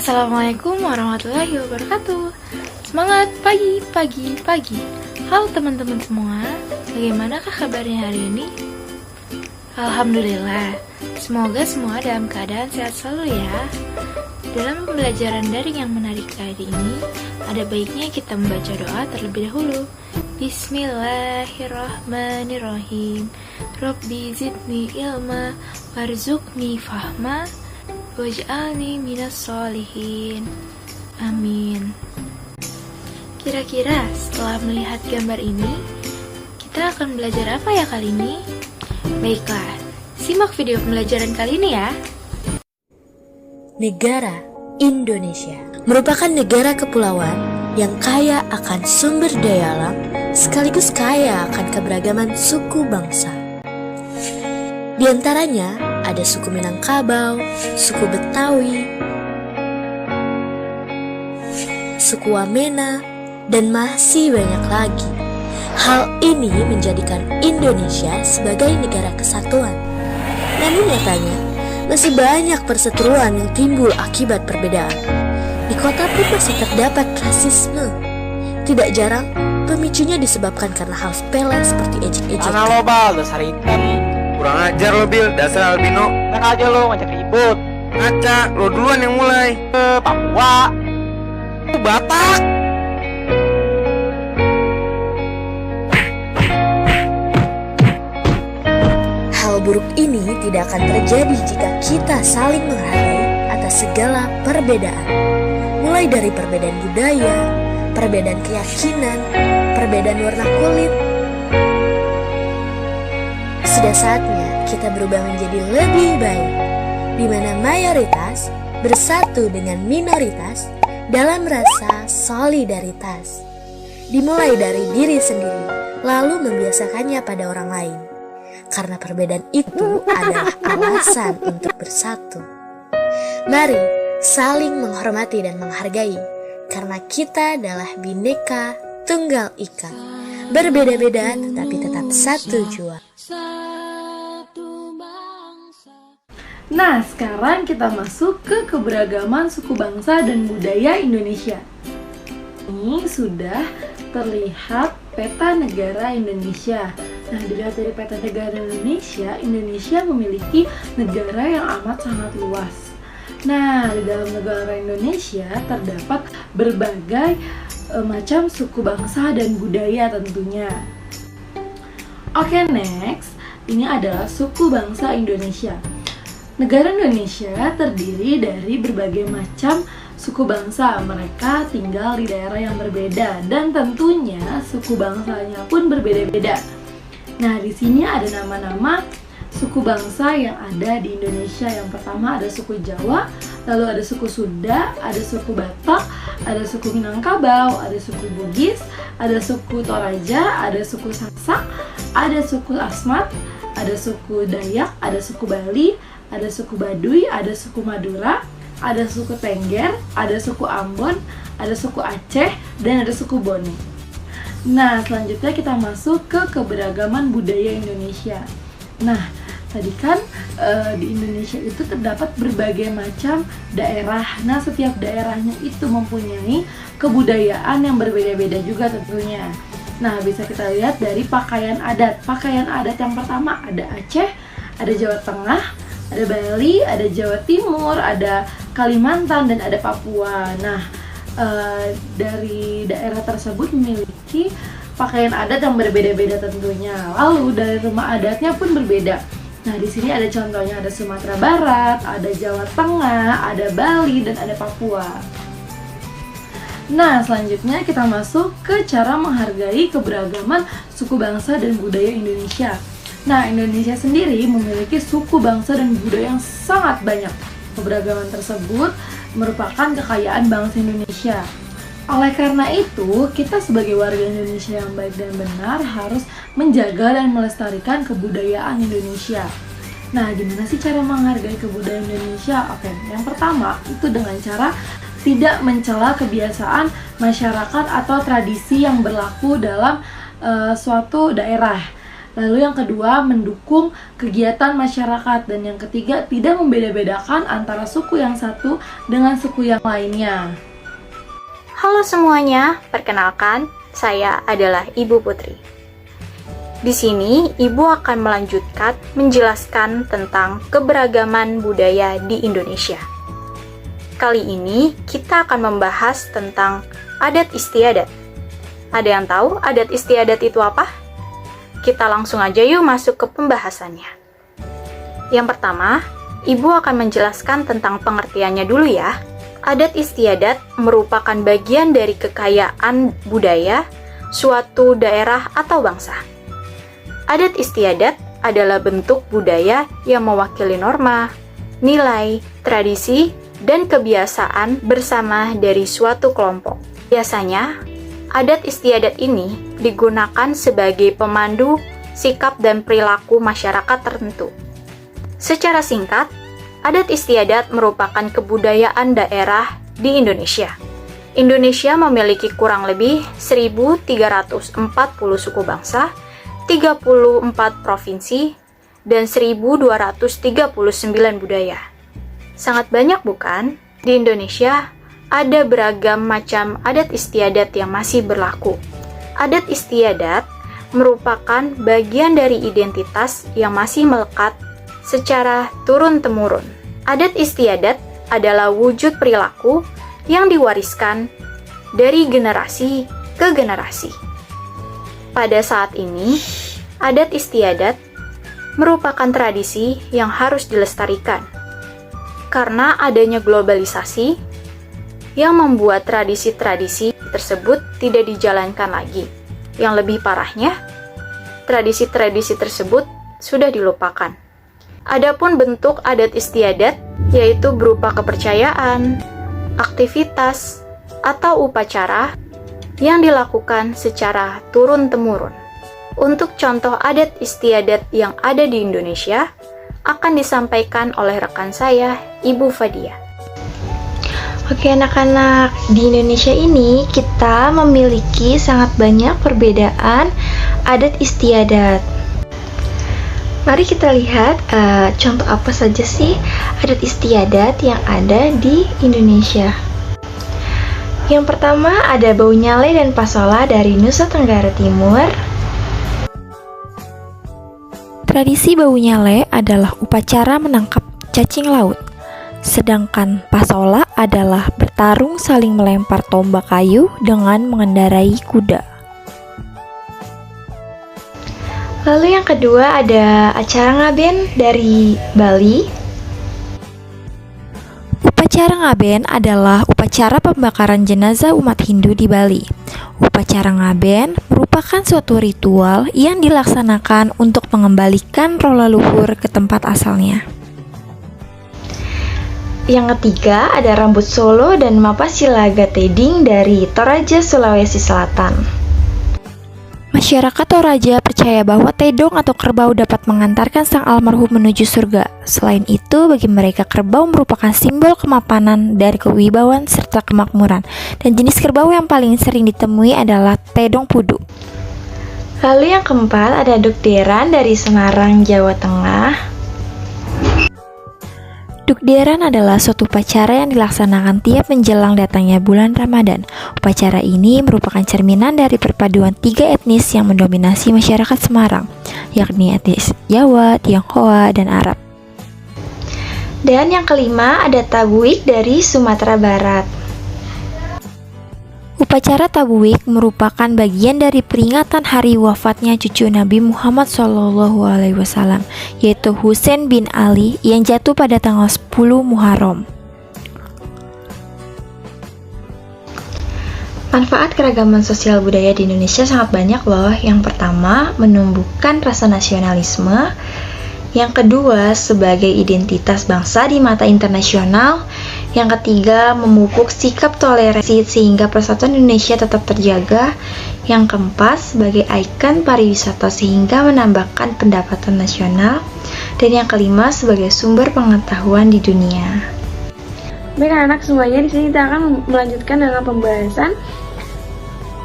Assalamualaikum warahmatullahi wabarakatuh. Semangat pagi, pagi, pagi. Halo teman-teman semua, bagaimanakah kabarnya hari ini? Alhamdulillah, semoga semua dalam keadaan sehat selalu ya. Dalam pembelajaran daring yang menarik kali ini, ada baiknya kita membaca doa terlebih dahulu. Bismillahirrahmanirrahim. Rabbi zidni ilma warzuqni fahma waj'alni minas solihin. Amin. Kira-kira setelah melihat gambar ini, kita akan belajar apa ya kali ini? Baiklah, simak video pembelajaran kali ini ya. Negara Indonesia merupakan negara kepulauan yang kaya akan sumber daya alam sekaligus kaya akan keberagaman suku bangsa. Di antaranya ada suku Minangkabau, suku Betawi, suku Wamena, dan masih banyak lagi. Hal ini menjadikan Indonesia sebagai negara kesatuan. Namun nyatanya, masih banyak perseteruan yang timbul akibat perbedaan. Di kota pun masih terdapat rasisme. Tidak jarang, pemicunya disebabkan karena hal sepele seperti ejek-ejekan. Mana lo bal, dasar hitam. Kurang ajar lo Bil, dasar albino. Kan aja lo ngajak ribut. Ngaca, lo duluan yang mulai. Papua. Batak. Hal buruk ini tidak akan terjadi jika kita saling menghargai atas segala perbedaan. Mulai dari perbedaan budaya, perbedaan keyakinan, perbedaan warna kulit. Sudah saatnya kita berubah menjadi lebih baik, di mana mayoritas bersatu dengan minoritas dalam rasa solidaritas. Dimulai dari diri sendiri, lalu membiasakannya pada orang lain. Karena perbedaan itu adalah alasan untuk bersatu. Mari saling menghormati dan menghargai, karena kita adalah Bhinneka Tunggal Ika. Berbeda-beda tetapi tetap satu jua. Nah, sekarang kita masuk ke keberagaman suku bangsa dan budaya Indonesia. Ini sudah terlihat peta negara Indonesia. Nah, dilihat dari peta negara Indonesia, Indonesia memiliki negara yang amat sangat luas. Nah, di dalam negara Indonesia terdapat berbagai macam suku bangsa dan budaya tentunya. Oke, next. Ini adalah suku bangsa Indonesia. Negara Indonesia terdiri dari berbagai macam suku bangsa. Mereka tinggal di daerah yang berbeda dan tentunya suku bangsanya pun berbeda-beda. Nah, di sini ada nama-nama suku bangsa yang ada di Indonesia. Yang pertama ada suku Jawa, lalu ada suku Sunda, ada suku Batak, ada suku Minangkabau, ada suku Bugis, ada suku Toraja, ada suku Sasak, ada suku Asmat, ada suku Dayak, ada suku Bali, ada suku Baduy, ada suku Madura, ada suku Tengger, ada suku Ambon, ada suku Aceh, dan ada suku Bone. Nah, selanjutnya kita masuk ke keberagaman budaya Indonesia. Nah, tadi kan di Indonesia itu terdapat berbagai macam daerah. Nah, setiap daerahnya itu mempunyai kebudayaan yang berbeda-beda juga tentunya. Nah, bisa kita lihat dari pakaian adat. Pakaian adat yang pertama ada Aceh, ada Jawa Tengah, ada Bali, ada Jawa Timur, ada Kalimantan, dan ada Papua. Nah, dari daerah tersebut memiliki pakaian adat yang berbeda-beda tentunya. Lalu dari rumah adatnya pun berbeda. Nah, di sini ada contohnya, ada Sumatera Barat, ada Jawa Tengah, ada Bali, dan ada Papua. Nah, selanjutnya kita masuk ke cara menghargai keberagaman suku bangsa dan budaya Indonesia. Nah, Indonesia sendiri memiliki suku bangsa dan budaya yang sangat banyak. Keberagaman tersebut merupakan kekayaan bangsa Indonesia. Oleh karena itu, kita sebagai warga Indonesia yang baik dan benar harus menjaga dan melestarikan kebudayaan Indonesia. Nah, gimana sih cara menghargai kebudayaan Indonesia? Oke, yang pertama itu dengan cara tidak mencela kebiasaan masyarakat atau tradisi yang berlaku dalam suatu daerah. Lalu yang kedua, mendukung kegiatan masyarakat. Dan yang ketiga, tidak membeda-bedakan antara suku yang satu dengan suku yang lainnya. Halo semuanya, perkenalkan, saya adalah Ibu Putri. Di sini, Ibu akan melanjutkan menjelaskan tentang keberagaman budaya di Indonesia. Kali ini, kita akan membahas tentang adat istiadat. Ada yang tahu adat istiadat itu apa? Kita langsung aja yuk masuk ke pembahasannya. Yang pertama, Ibu akan menjelaskan tentang pengertiannya dulu ya. Adat istiadat merupakan bagian dari kekayaan budaya suatu daerah atau bangsa. Adat istiadat adalah bentuk budaya yang mewakili norma, nilai, tradisi, dan kebiasaan bersama dari suatu kelompok. Biasanya, adat istiadat ini digunakan sebagai pemandu sikap dan perilaku masyarakat tertentu. Secara singkat, adat istiadat merupakan kebudayaan daerah di Indonesia. Indonesia memiliki kurang lebih 1.340 suku bangsa, 34 provinsi, dan 1.239 budaya. Sangat banyak bukan? Di Indonesia ada beragam macam adat istiadat yang masih berlaku. Adat istiadat merupakan bagian dari identitas yang masih melekat secara turun-temurun. Adat istiadat adalah wujud perilaku yang diwariskan dari generasi ke generasi. Pada saat ini, adat istiadat merupakan tradisi yang harus dilestarikan. Karena adanya globalisasi yang membuat tradisi-tradisi tersebut tidak dijalankan lagi. Yang lebih parahnya, tradisi-tradisi tersebut sudah dilupakan. Adapun bentuk adat istiadat yaitu berupa kepercayaan, aktivitas, atau upacara yang dilakukan secara turun-temurun. Untuk contoh adat istiadat yang ada di Indonesia akan disampaikan oleh rekan saya, Ibu Fadia. Oke anak-anak, di Indonesia ini kita memiliki sangat banyak perbedaan adat istiadat. Mari kita lihat contoh apa saja sih adat istiadat yang ada di Indonesia. Yang pertama ada Bau Nyale dan Pasola dari Nusa Tenggara Timur. Tradisi Bau Nyale adalah upacara menangkap cacing laut. Sedangkan Pasola adalah bertarung saling melempar tombak kayu dengan mengendarai kuda. Lalu yang kedua ada acara ngaben dari Bali. Upacara ngaben adalah upacara pembakaran jenazah umat Hindu di Bali. Upacara ngaben merupakan suatu ritual yang dilaksanakan untuk mengembalikan roh leluhur ke tempat asalnya. Yang ketiga ada Rambut Solo dan Mapasilaga Teding dari Toraja, Sulawesi Selatan. Masyarakat Toraja percaya bahwa tedong atau kerbau dapat mengantarkan sang almarhum menuju surga. Selain itu, bagi mereka kerbau merupakan simbol kemapanan dari kewibawaan serta kemakmuran. Dan jenis kerbau yang paling sering ditemui adalah tedong pudu. Lalu yang keempat ada Dukderan dari Semarang, Jawa Tengah. Dukderan adalah suatu upacara yang dilaksanakan tiap menjelang datangnya bulan Ramadan. Upacara ini merupakan cerminan dari perpaduan tiga etnis yang mendominasi masyarakat Semarang, yakni etnis Jawa, Tionghoa, dan Arab. Dan yang kelima ada Tabuik dari Sumatera Barat. Upacara Tabuik merupakan bagian dari peringatan hari wafatnya cucu Nabi Muhammad SAW, yaitu Husain bin Ali yang jatuh pada tanggal 10 Muharram. Manfaat keragaman sosial budaya di Indonesia sangat banyak loh. Yang pertama, menumbuhkan rasa nasionalisme. Yang kedua, sebagai identitas bangsa di mata internasional. Yang ketiga, memupuk sikap toleransi sehingga persatuan Indonesia tetap terjaga. Yang keempat, sebagai ikon pariwisata sehingga menambahkan pendapatan nasional. Dan yang kelima, sebagai sumber pengetahuan di dunia. Baik anak-anak semuanya, di sini kita akan melanjutkan dengan pembahasan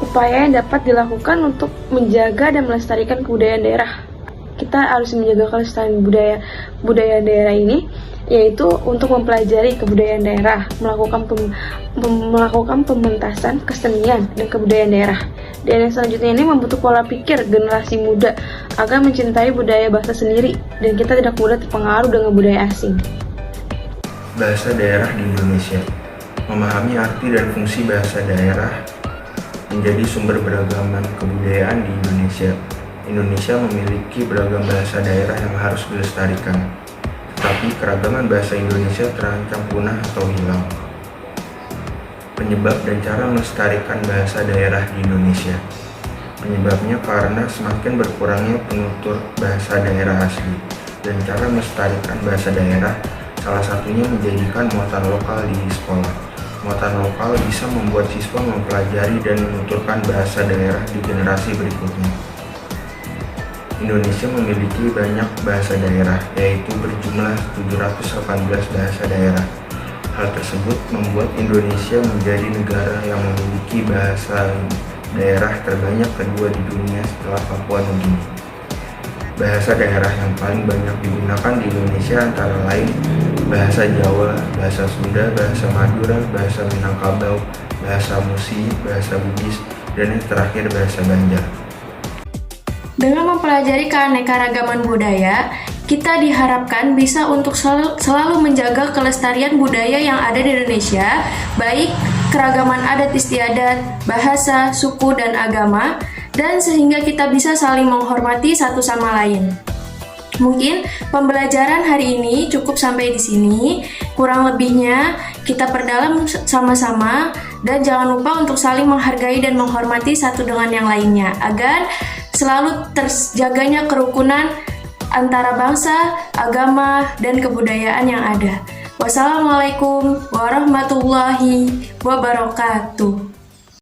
upaya yang dapat dilakukan untuk menjaga dan melestarikan kebudayaan daerah. kita harus menjaga kelestarian budaya daerah ini, yaitu untuk mempelajari kebudayaan daerah, melakukan pementasan kesenian dan kebudayaan daerah. Dan yang selanjutnya ini membentuk pola pikir generasi muda agar mencintai budaya bangsa sendiri dan kita tidak mudah terpengaruh dengan budaya asing. Bahasa daerah di Indonesia. Memahami arti dan fungsi bahasa daerah menjadi sumber beragaman kebudayaan di Indonesia. Indonesia memiliki beragam bahasa daerah yang harus dilestarikan. Tetapi keragaman bahasa Indonesia terancam punah atau hilang. Penyebab dan cara melestarikan bahasa daerah di Indonesia. Penyebabnya karena semakin berkurangnya penutur bahasa daerah asli. Dan cara melestarikan bahasa daerah salah satunya menjadikan muatan lokal di sekolah. Muatan lokal bisa membuat siswa mempelajari dan menuturkan bahasa daerah di generasi berikutnya. Indonesia memiliki banyak bahasa daerah, yaitu berjumlah 718 bahasa daerah. Hal tersebut membuat Indonesia menjadi negara yang memiliki bahasa daerah terbanyak kedua di dunia setelah Papua Nugini. Bahasa daerah yang paling banyak digunakan di Indonesia antara lain bahasa Jawa, bahasa Sunda, bahasa Madura, bahasa Minangkabau, bahasa Musi, bahasa Bugis, dan yang terakhir bahasa Banjar. Dengan mempelajari keanekaragaman budaya, kita diharapkan bisa untuk selalu menjaga kelestarian budaya yang ada di Indonesia, baik keragaman adat istiadat, bahasa, suku, dan agama, dan sehingga kita bisa saling menghormati satu sama lain. Mungkin pembelajaran hari ini cukup sampai di sini. Kurang lebihnya kita perdalam sama-sama dan jangan lupa untuk saling menghargai dan menghormati satu dengan yang lainnya agar selalu terjaganya kerukunan antara bangsa, agama, dan kebudayaan yang ada. Wassalamualaikum warahmatullahi wabarakatuh.